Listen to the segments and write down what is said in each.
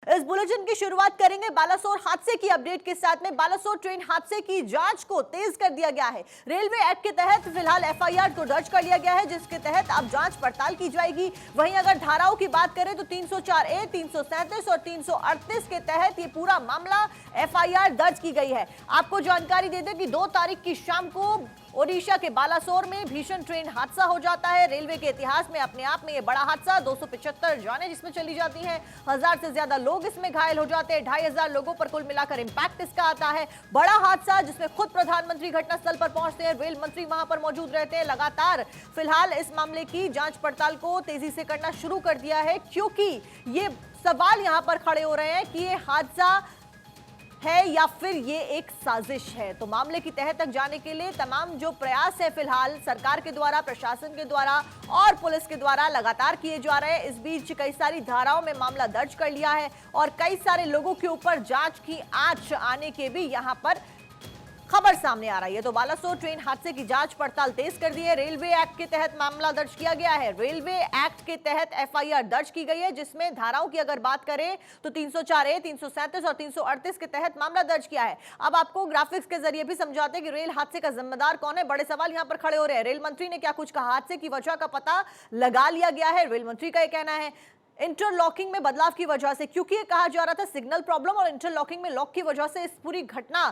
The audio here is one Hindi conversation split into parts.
इस बुलेटिन की शुरुआत करेंगे बालासोर हादसे की अपडेट के साथ में। बालासोर ट्रेन हादसे की जांच को तेज कर दिया गया है। रेलवे एक्ट के तहत फिलहाल एफआईआर को दर्ज कर लिया गया है, जिसके तहत अब जांच पड़ताल की जाएगी। वहीं अगर धाराओं की बात करें तो 304A, 337 और 338 के तहत ये पूरा मामला एफआईआर दर्ज की गई है। आपको जानकारी दे दें कि 2 तारीख की शाम को ओडिशा के बालासोर में भीषण ट्रेन हादसा हो जाता है। रेलवे के इतिहास में अपने आप में यह बड़ा हादसा, 275 जानें जिसमें चली जाती हैं, 1000 से ज्यादा लोग इसमें घायल हो जाते हैं, 2500 लोगों पर कुल मिलाकर इंपैक्ट इसका आता है। बड़ा हादसा जिसमें खुद प्रधानमंत्री घटनास्थल पर पहुंचते हैं, रेल मंत्री वहां पर मौजूद रहते हैं। लगातार फिलहाल इस मामले की जांच पड़ताल को तेजी से करना शुरू कर दिया है, क्योंकि ये सवाल यहां पर खड़े हो रहे हैं कि ये हादसा है या फिर ये एक साजिश है। तो मामले की तह तक जाने के लिए तमाम जो प्रयास है फिलहाल सरकार के द्वारा, प्रशासन के द्वारा और पुलिस के द्वारा लगातार किए जा रहे हैं। इस बीच कई सारी धाराओं में मामला दर्ज कर लिया है और कई सारे लोगों के ऊपर जांच की आंच आने के भी यहां पर खबर सामने आ रही है। तो बालासोर ट्रेन हादसे की जांच पड़ताल तेज कर दी है। रेलवे एक्ट के तहत मामला दर्ज किया गया है। रेलवे एक्ट के तहत एफआईआर दर्ज की गई है, जिसमें धाराओं की अगर बात करें तो 304A, 337 और 338 के तहत मामला दर्ज किया है। अब आपको ग्राफिक्स के जरिए भी समझाते हैं कि रेल हादसे का जिम्मेदार कौन है। बड़े सवाल यहां पर खड़े हो रहे हैं। रेल मंत्री ने क्या कुछ कहा, हादसे की वजह का पता लगा लिया गया है। रेल मंत्री का यह कहना है इंटरलॉकिंग में बदलाव की वजह से, क्योंकि ये कहा जा रहा था सिग्नल प्रॉब्लम और इंटरलॉकिंग में लॉक की वजह से इस पूरी घटना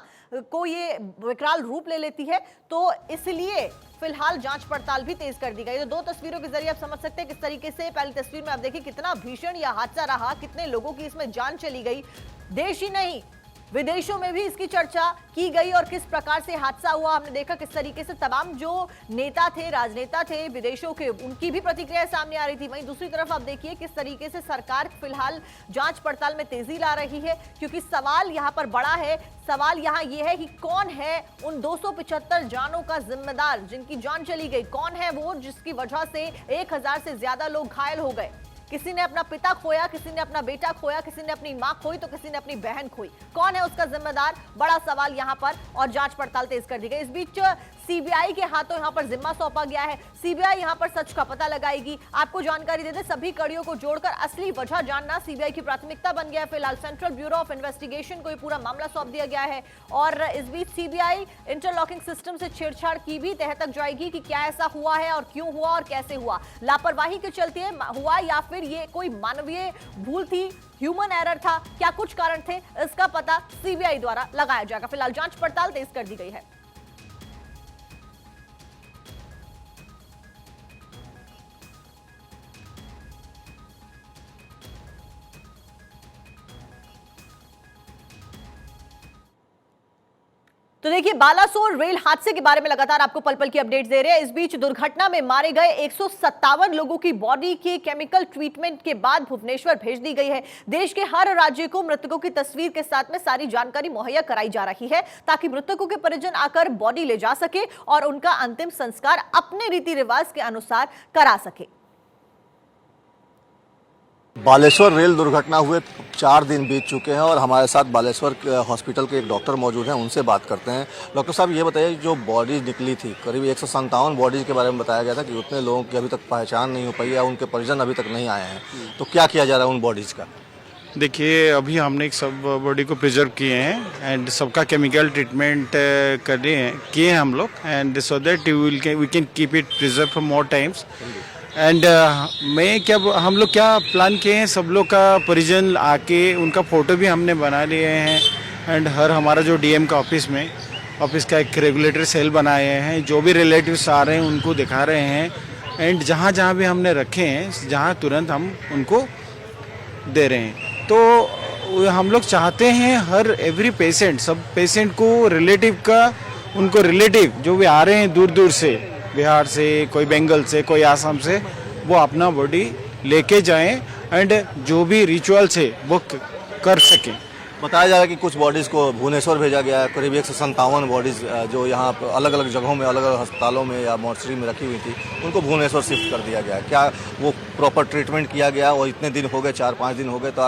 को ये विकराल रूप ले लेती है, तो इसलिए फिलहाल जांच पड़ताल भी तेज कर दी गई। तो 2 तस्वीरों के जरिए आप समझ सकते हैं किस तरीके से। पहली तस्वीर में आप देखिए कितना भीषण यह हादसा रहा, कितने लोगों की इसमें जान चली गई। देश ही नहीं विदेशों में भी इसकी चर्चा की गई और किस प्रकार से हादसा हुआ हमने देखा। किस तरीके से तमाम जो नेता थे, राजनेता थे विदेशों के, उनकी भी प्रतिक्रिया सामने आ रही थी। वहीं दूसरी तरफ आप देखिए किस तरीके से सरकार फिलहाल जांच पड़ताल में तेजी ला रही है, क्योंकि सवाल यहां पर बड़ा है। सवाल यहां यह है कि कौन है उन 275 जानों का जिम्मेदार जिनकी जान चली गई। कौन है वो जिसकी वजह से 1000 से ज्यादा लोग घायल हो गए। किसी ने अपना पिता खोया, किसी ने अपना बेटा खोया, किसी ने अपनी मां खोई, तो किसी ने अपनी बहन खोई। कौन है उसका जिम्मेदार, बड़ा सवाल यहां पर, और जांच पड़ताल तेज कर दी गई। इस बीच सीबीआई के हाथों यहां पर जिम्मा सौंपा गया है। सीबीआई यहां पर सच का पता लगाएगी। आपको जानकारी दे दें, सभी कड़ियों को जोड़कर असली वजह जानना सीबीआई की प्राथमिकता बन गया है। फिलहाल सेंट्रल ब्यूरो ऑफ इन्वेस्टिगेशन को यह पूरा मामला सौंप दिया गया है और इस बीच सीबीआई इंटरलॉकिंग सिस्टम से छेड़छाड़ की भी तह तक जाएगी कि क्या ऐसा हुआ है और क्यों हुआ और कैसे हुआ। लापरवाही के चलते हुआ या फिर ये कोई मानवीय भूल थी, ह्यूमन एरर था, क्या कुछ कारण थे, इसका पता सीबीआई द्वारा लगाया जाएगा। फिलहाल जांच पड़ताल तेज कर दी गई है। तो देखिए बालासोर रेल हादसे के बारे में लगातार आपको पल पल की अपडेट्स दे रहे हैं। इस बीच दुर्घटना में मारे गए 157 लोगों की बॉडी के केमिकल ट्रीटमेंट के बाद भुवनेश्वर भेज दी गई है। देश के हर राज्य को मृतकों की तस्वीर के साथ में सारी जानकारी मुहैया कराई जा रही है, ताकि मृतकों के परिजन आकर बॉडी ले जा सके और उनका अंतिम संस्कार अपने रीति रिवाज के अनुसार करा सके। बालेश्वर रेल दुर्घटना हुए 4 दिन बीत चुके हैं और हमारे साथ बालेश्वर हॉस्पिटल के एक डॉक्टर मौजूद हैं, उनसे बात करते हैं। डॉक्टर साहब, ये बताइए, जो बॉडी निकली थी करीब 157 बॉडीज के बारे में बताया गया था कि उतने लोगों की अभी तक पहचान नहीं हो पाई है, उनके परिजन अभी तक नहीं आए हैं, तो क्या किया जा रहा है उन बॉडीज़ का? देखिए, अभी हमने सब बॉडी को प्रिजर्व किए हैं एंड सबका केमिकल ट्रीटमेंट किए हैं हम लोग, and so that we can keep it preserve for more times. And हम लोग क्या प्लान किए हैं, सब लोग का परिजन आके उनका फ़ोटो भी हमने बना लिए हैं एंड हमारा जो डीएम का ऑफिस का एक रेगुलेटरी सेल बनाए हैं, जो भी रिलेटिव्स आ रहे हैं उनको दिखा रहे हैं एंड जहाँ जहाँ भी हमने रखे हैं, जहाँ तुरंत हम उनको दे रहे हैं। तो हम लोग चाहते हैं हर एवरी पेशेंट, सब पेशेंट को उनको रिलेटिव जो भी आ रहे हैं दूर दूर से, बिहार से, कोई बंगाल से, कोई आसाम से, वो अपना बॉडी लेके जाएं एंड जो भी रिचुअल्स है वो कर सकें। बताया जा रहा है कि कुछ बॉडीज़ को भुवनेश्वर भेजा गया है, करीब 157 बॉडीज़ जो यहाँ अलग अलग जगहों में, अलग अलग अस्पतालों में या मॉर्चरी में रखी हुई थी, उनको भुवनेश्वर शिफ्ट कर दिया गया है। क्या वो प्रॉपर ट्रीटमेंट किया गया और इतने दिन हो गए, 4-5 दिन हो गए, तो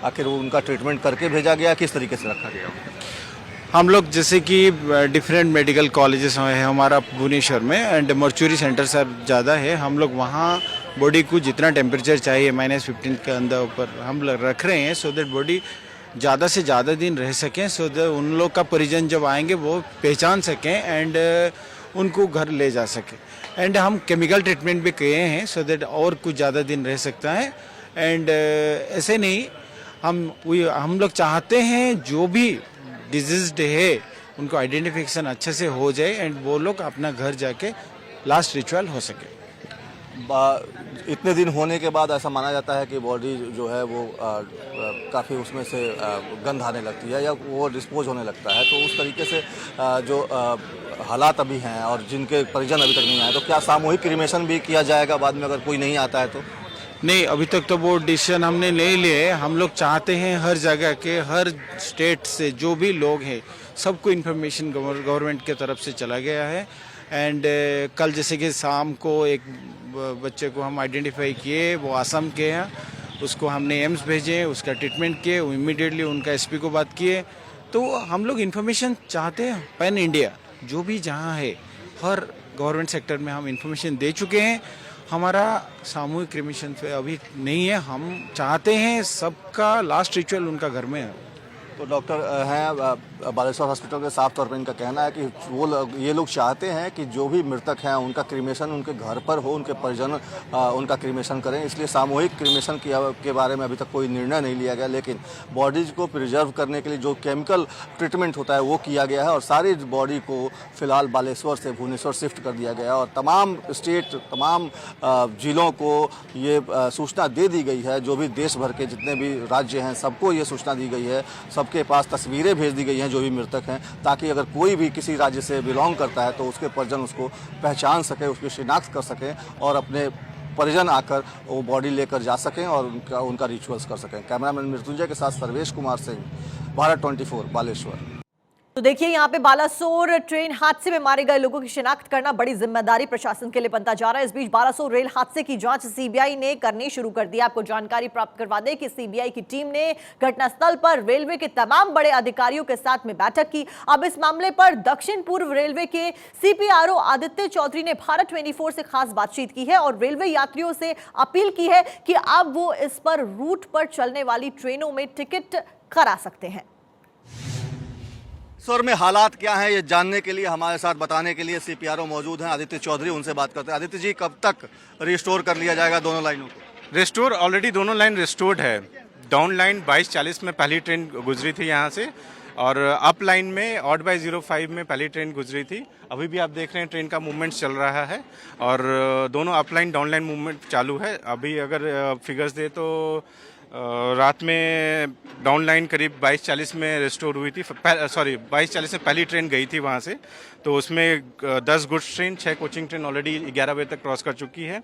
आखिर उनका ट्रीटमेंट करके भेजा गया, किस तरीके से रखा गया? हम लोग जैसे कि डिफरेंट मेडिकल कॉलेजेस हैं हमारा भुवनेश्वर में एंड मर्चुरी सेंटर सर ज़्यादा है, हम लोग वहाँ बॉडी को जितना टेम्परेचर चाहिए -15 के अंदर ऊपर हम रख रहे हैं, सो दैट बॉडी ज़्यादा से ज़्यादा दिन रह सकें, सो दैट उन लोग का परिजन जब आएंगे वो पहचान सकें एंड उनको घर ले जा सकें। एंड हम केमिकल ट्रीटमेंट भी किए हैं सो दैट और कुछ ज़्यादा दिन रह सकता है। एंड ऐसे नहीं, हम लोग चाहते हैं जो भी डिजीज्ड है उनको आइडेंटिफिकेशन अच्छे से हो जाए एंड वो लोग अपना घर जाके लास्ट रिचुअल हो सके। इतने दिन होने के बाद ऐसा माना जाता है कि बॉडी जो है वो काफ़ी उसमें से गंध आने लगती है या वो डिस्पोज होने लगता है, तो उस तरीके से जो हालात अभी हैं और जिनके परिजन अभी तक नहीं आए, तो क्या सामूहिक क्रीमेशन भी किया जाएगा बाद में अगर कोई नहीं आता है तो? नहीं, अभी तक तो वो डिसीजन हमने नहीं लिए। हम लोग चाहते हैं हर जगह के, हर स्टेट से जो भी लोग हैं सबको इन्फॉर्मेशन गवर्नमेंट के तरफ से चला गया है। एंड कल जैसे कि शाम को एक बच्चे को हम आइडेंटिफाई किए, वो असम के हैं, उसको हमने एम्स भेजे, उसका ट्रीटमेंट किए, इमीडिएटली उनका एसपी को बात किए। तो हम लोग इन्फॉर्मेशन चाहते हैं पैन इंडिया जो भी जहाँ है, हर गवर्नमेंट सेक्टर में हम इन्फॉर्मेशन दे चुके हैं। हमारा सामूहिक क्रिमेशन अभी नहीं है, हम चाहते हैं सबका लास्ट रिचुअल उनका घर में है। तो डॉक्टर हैं बालेश्वर हॉस्पिटल के, साफ तौर पर इनका कहना है कि ये लोग चाहते हैं कि जो भी मृतक हैं उनका क्रीमेशन उनके घर पर हो, उनके परिजन उनका क्रीमेशन करें, इसलिए सामूहिक क्रीमेशन के बारे में अभी तक कोई निर्णय नहीं लिया गया। लेकिन बॉडीज को प्रिजर्व करने के लिए जो केमिकल ट्रीटमेंट होता है वो किया गया है और सारी बॉडी को फिलहाल बालेश्वर से भुवनेश्वर शिफ्ट कर दिया गया है और तमाम स्टेट, तमाम जिलों को ये सूचना दे दी गई है। जो भी देश भर के जितने भी राज्य हैं सबको ये सूचना दी गई है, सबके पास तस्वीरें भेज दी गई हैं जो भी मृतक हैं, ताकि अगर कोई भी किसी राज्य से बिलोंग करता है तो उसके परिजन उसको पहचान सके, उसकी शिनाख्त कर सकें और अपने परिजन आकर वो बॉडी लेकर जा सकें और उनका रिचुअल्स कर सकें। कैमरामैन मृत्युंजय के साथ सर्वेश कुमार सिंह, भारत 24 बालेश्वर। तो देखिए, यहाँ पे बालासोर ट्रेन हादसे में मारे गए लोगों की शिनाख्त करना बड़ी जिम्मेदारी प्रशासन के लिए बनता जा रहा है। इस बीच बालासोर रेल हादसे की जांच सीबीआई ने करनी शुरू कर दी। आपको जानकारी प्राप्त करवा दें कि सीबीआई की टीम ने घटनास्थल पर रेलवे के तमाम बड़े अधिकारियों के साथ में बैठक की। अब इस मामले पर दक्षिण पूर्व रेलवे के सीपीआरओ आदित्य चौधरी ने भारत 24 से खास बातचीत की है और रेलवे यात्रियों से अपील की है कि अब वो इस पर रूट पर चलने वाली ट्रेनों में टिकट करा सकते हैं। बालेश्वर में हालात क्या हैं ये जानने के लिए हमारे साथ बताने के लिए सीपीआरओ मौजूद हैं आदित्य चौधरी, उनसे बात करते हैं। आदित्य जी, कब तक रिस्टोर कर लिया जाएगा दोनों लाइनों को? रिस्टोर ऑलरेडी दोनों लाइन रिस्टोर्ड है। डाउन लाइन 22:40 में पहली ट्रेन गुजरी थी यहाँ से और अप लाइन में 8/05 में पहली ट्रेन गुजरी थी। अभी भी आप देख रहे हैं ट्रेन का मूवमेंट चल रहा है और दोनों up line down line movement चालू है। अभी अगर फिगर्स दे तो रात में डाउन लाइन करीब 22:40 में रिस्टोर हुई थी, 22:40 में पहली ट्रेन गई थी वहाँ से, तो उसमें 10 goods train, 6 coaching train already 11 बजे तक क्रॉस कर चुकी है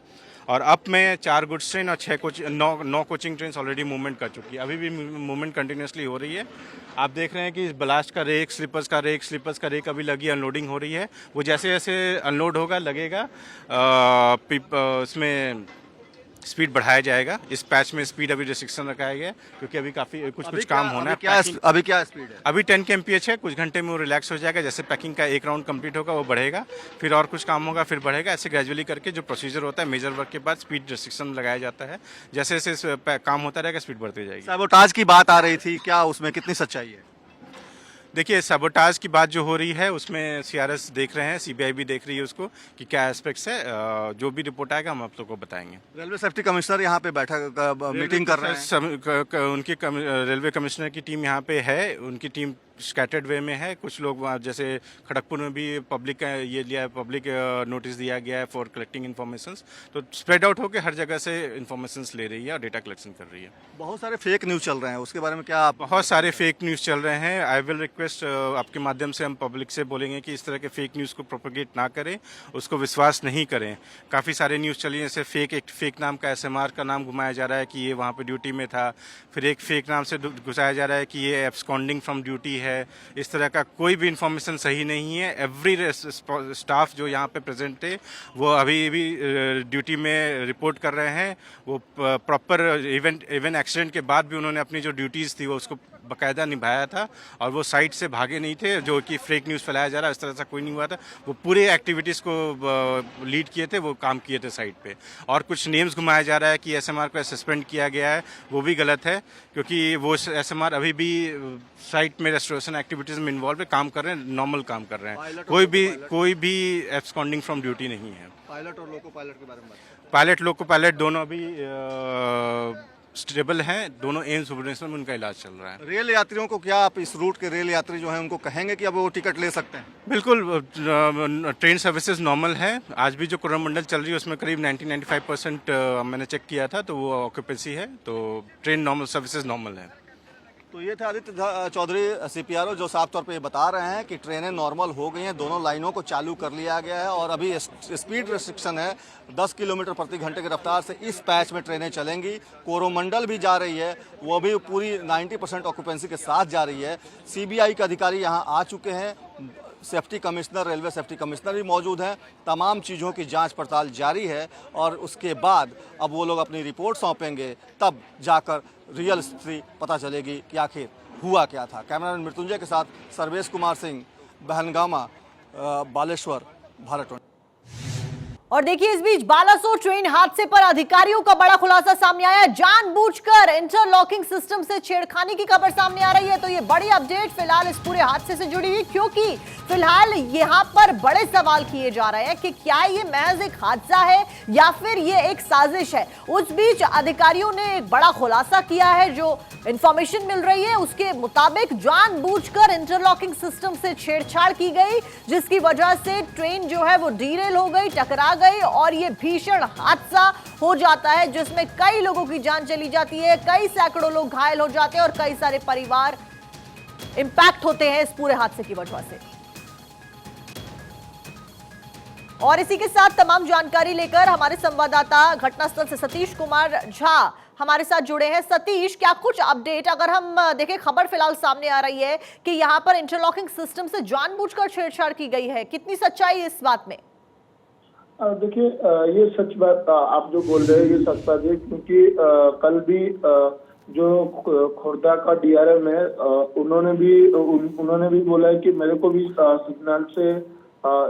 और अप में 4 गुड्स ट्रेन और 9 कोचिंग ट्रेन ऑलरेडी मूवमेंट कर चुकी है। अभी भी मूवमेंट कंटिन्यूसली हो रही है। आप देख रहे हैं कि ब्लास्ट का रेक, स्लीपर्स का रेक अभी लगी, अनलोडिंग हो रही है। वो जैसे जैसे अनलोड होगा लगेगा उसमें स्पीड बढ़ाया जाएगा। इस पैच में स्पीड अभी रिस्ट्रिक्शन रखा गया है क्योंकि अभी काफ़ी कुछ काम होना है। अभी क्या स्पीड है? अभी 10 kmph है, कुछ घंटे में वो रिलैक्स हो जाएगा। जैसे पैकिंग का एक राउंड कंप्लीट होगा वो बढ़ेगा, फिर और कुछ काम होगा फिर बढ़ेगा। ऐसे ग्रेजुअली करके जो प्रोसीजर होता है मेजर वर्क के बाद स्पीड रिस्ट्रिक्शन लगाया जाता है। जैसे जैसे काम होता रहेगा स्पीड बढ़ती जाएगी। सैबोटाज की बात आ रही थी, क्या उसमें कितनी सच्चाई है? देखिए, सैबोटाज की बात जो हो रही है उसमें सीआरएस देख रहे हैं, सीबीआई भी देख रही है उसको कि क्या एस्पेक्ट्स है। जो भी रिपोर्ट आएगा हम आप लोग को बताएंगे। रेलवे सेफ्टी कमिश्नर यहाँ पे बैठक मीटिंग कर रहे हैं। उनकी रेलवे कमिश्नर की टीम यहाँ पे है, उनकी टीम स्कैटर्ड वे में है। कुछ लोग जैसे खड़गपुर में भी पब्लिक का ये लिया है, पब्लिक नोटिस दिया गया है फॉर कलेक्टिंग इन्फॉर्मेशन। तो स्प्रेड आउट होकर हर जगह से इन्फॉर्मेशन ले रही है और डेटा कलेक्शन कर रही है। बहुत सारे फेक न्यूज़ चल रहे हैं, उसके बारे में क्या आप? बहुत सारे फेक न्यूज़ चल रहे हैं। आई विल रिक्वेस्ट आपके माध्यम से हम पब्लिक से बोलेंगे कि इस तरह के फेक न्यूज़ को प्रोपोगेट ना करें, उसको विश्वास नहीं करें। काफ़ी सारे न्यूज़ चली जैसे फेक नाम का SMR का नाम घुमाया जा रहा है कि ये वहाँ पे ड्यूटी में था, फिर एक फेक नाम से घुसाया जा रहा है कि ये एब्सकॉन्डिंग फ्रॉम ड्यूटी है। इस तरह का कोई भी इंफॉर्मेशन सही नहीं है। एवरी स्टाफ जो यहाँ पे प्रेजेंट थे वो अभी भी ड्यूटी में रिपोर्ट कर रहे हैं। वो प्रॉपर इवन एक्सीडेंट के बाद भी उन्होंने अपनी जो ड्यूटीज़ थी वो उसको बाकायदा निभाया था और वो साइट से भागे नहीं थे, जो कि फेक न्यूज़ फैलाया जा रहा है, इस तरह से कोई नहीं हुआ था। वो पूरे एक्टिविटीज़ को लीड किए थे, वो काम किए थे साइट पे। और कुछ नेम्स घुमाया जा रहा है कि एसएमआर को सस्पेंड किया गया है, वो भी गलत है, क्योंकि वो एसएमआर अभी भी साइट में रेस्टोरेशन एक्टिविटीज़ में इन्वॉल्व है, काम कर रहे हैं, नॉर्मल काम कर रहे हैं। कोई भी एब्सकॉन्डिंग फ्रॉम ड्यूटी नहीं है। पायलट और लोको पायलट के बारे में बात करें। पायलट लोको पायलट दोनों अभी स्टेबल हैं, दोनों एम्स भुवनेश्वर में उनका इलाज चल रहा है। रेल यात्रियों को क्या आप इस रूट के रेल यात्री जो हैं उनको कहेंगे कि अब वो टिकट ले सकते हैं? बिल्कुल, ट्रेन सर्विसेज नॉर्मल है। आज भी जो कोरोमंडल चल रही है उसमें करीब 90-95% मैंने चेक किया था, तो वो ऑक्यूपेंसी है, तो ट्रेन नॉर्मल सर्विसेज नॉर्मल है। तो ये थे आदित्य चौधरी सीपीआरओ जो साफ तौर पे ये बता रहे हैं कि ट्रेनें नॉर्मल हो गई हैं, दोनों लाइनों को चालू कर लिया गया है और अभी स्पीड रेस्ट्रिक्शन है, 10 किलोमीटर प्रति घंटे की रफ्तार से इस पैच में ट्रेनें चलेंगी। कोरोमंडल भी जा रही है, वो भी पूरी 90% ऑक्यूपेंसी के साथ जा रही है। सीबीआई के अधिकारी यहाँ आ चुके हैं, safety commissioner, railway safety commissioner भी मौजूद हैं। तमाम चीज़ों की जांच पड़ताल जारी है और उसके बाद अब वो लोग अपनी रिपोर्ट सौंपेंगे, तब जाकर रियल स्थिति पता चलेगी कि आखिर हुआ क्या था। कैमरामैन मृत्युंजय के साथ सर्वेश कुमार सिंह, बहनगामा, बालेश्वर, भारत। और देखिए, इस बीच बालासोर ट्रेन हादसे पर अधिकारियों का बड़ा खुलासा सामने आया। जानबूझकर इंटरलॉकिंग सिस्टम से छेड़खानी की खबर सामने आ रही है। तो ये बड़ी अपडेट फिलहाल इस पूरे हादसे से जुड़ी हुई, क्योंकि फिलहाल यहां पर बड़े सवाल किए जा रहे हैं कि क्या ये महज एक हादसा है या फिर ये एक साजिश है। उस बीच अधिकारियों ने एक बड़ा खुलासा किया है। जो इंफॉर्मेशन मिल रही है उसके मुताबिक जानबूझकर इंटरलॉकिंग सिस्टम से छेड़छाड़ की गई, जिसकी वजह से ट्रेन जो है वो डीरेल हो गई, टकरा गई और ये भीषण हादसा हो जाता है, जिसमें कई लोगों की जान चली जाती है, कई सैकड़ों लोग घायल हो जाते हैं और कई सारे परिवार इंपैक्ट होते हैं इस पूरे हादसे की वजह से। और इसी के साथ तमाम जानकारी लेकर हमारे संवाददाता घटनास्थल से सतीश कुमार झा हमारे साथ जुड़े हैं। सतीश, क्या कुछ अपडेट, अगर हम देखें खबर फिलहाल सामने आ रही है कि यहाँ पर इंटरलॉकिंग सिस्टम से जानबूझकर छेड़छाड़ की गई है, कितनी सच्चाई है इस बात में? देखिए, ये सच बात आप जो बोल रहे हैं ये सच बात है, क्योंकि कल भी जो खोर्धा का डीआरएम है उन्होंने भी बोला है कि मेरे को भी सिग्नल से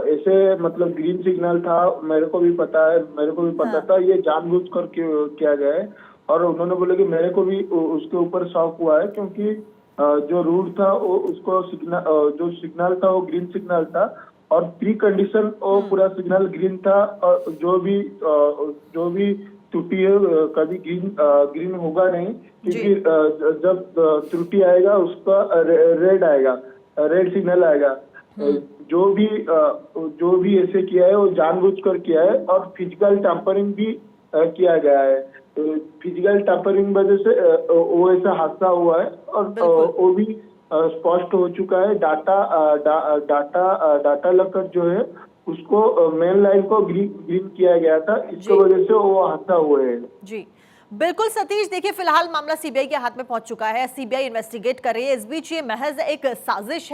ऐसे मतलब ग्रीन सिग्नल था, मेरे को भी पता था ये जानबूझकर किया गया है। और उन्होंने बोला कि मेरे को भी उसके ऊपर शौक हुआ है, क्योंकि जो रूट था वो उसको जो सिग्नल था वो ग्रीन सिग्नल था और प्री कंडीशन वो पूरा सिग्नल ग्रीन था। और जो भी त्रुटि है कभी ग्रीन होगा नहीं, क्योंकि जब त्रुटि आएगा उसका रेड सिग्नल आएगा। जो भी ऐसे किया है वो जानबूझकर किया है और फिजिकल टैंपरिंग भी किया गया है। फिजिकल टैंपरिंग वजह से वो ऐसा हादसा हुआ है और वो भी स्पष्ट हो चुका है। डाटा लकर जो है उसको मेन लाइन को ग्रीन किया गया था, इसकी वजह से वो हादसा हुआ है। जी बिल्कुल सतीश, देखिए फिलहाल मामला सीबीआई के हाथ में पहुंच चुका है, सीबीआई इन्वेस्टिगेट कर रही है। इस बीच ये महज एक साजिश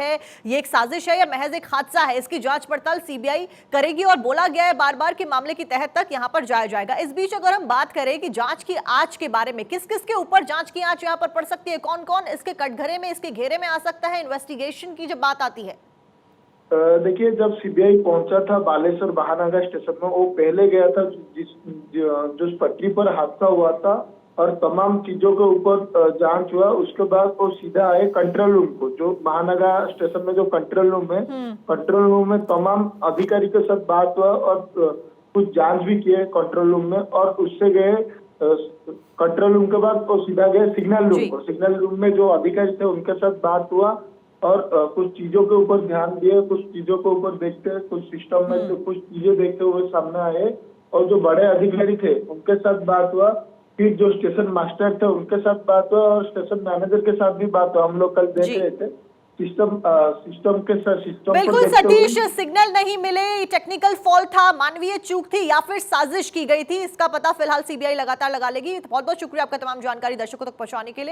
है, या महज एक हादसा है, इसकी जांच पड़ताल सीबीआई करेगी और बोला गया है बार बार कि मामले की तह तक यहां पर जाया जाएगा। इस बीच अगर हम बात करें कि जांच की आंच के बारे में, किस किस के ऊपर जांच की आंच यहां पर पड़ सकती है, कौन कौन इसके कटघरे में, इसके घेरे में आ सकता है इन्वेस्टिगेशन की जब बात आती है? देखिए, जब सीबीआई पहुंचा था बालेश्वर महानगर स्टेशन में, वो पहले गया था जिस पटरी पर हादसा हुआ था और तमाम चीजों के ऊपर जांच हुआ। उसके बाद वो सीधा आए कंट्रोल रूम को, जो महानगर स्टेशन में जो कंट्रोल रूम है, कंट्रोल रूम में तमाम अधिकारी के साथ बात हुआ और कुछ जांच भी किए कंट्रोल रूम में। और उससे गए कंट्रोल रूम के बाद वो सीधा गए सिग्नल रूम को। सिग्नल रूम में जो अधिकारी थे उनके साथ बात हुआ और कुछ चीजों के ऊपर ध्यान दिए, कुछ चीजों के ऊपर देखते, कुछ सिस्टम में से कुछ चीजें देखते हुए सामने आए। और जो बड़े अधिकारी थे उनके साथ बात हुआ, फिर जो स्टेशन मास्टर थे उनके साथ बात हुआ और स्टेशन मैनेजर के साथ भी बात हुआ। हम लोग कल देख रहे थे सिस्टम बिल्कुल सतीश, सिग्नल नहीं मिले, टेक्निकल फॉल्ट था, मानवीय चूक थी या फिर साजिश की गई थी, इसका पता फिलहाल सीबीआई लगातार लगा लेगी। बहुत बहुत शुक्रिया आपका तमाम जानकारी दर्शकों तक पहुंचाने के लिए।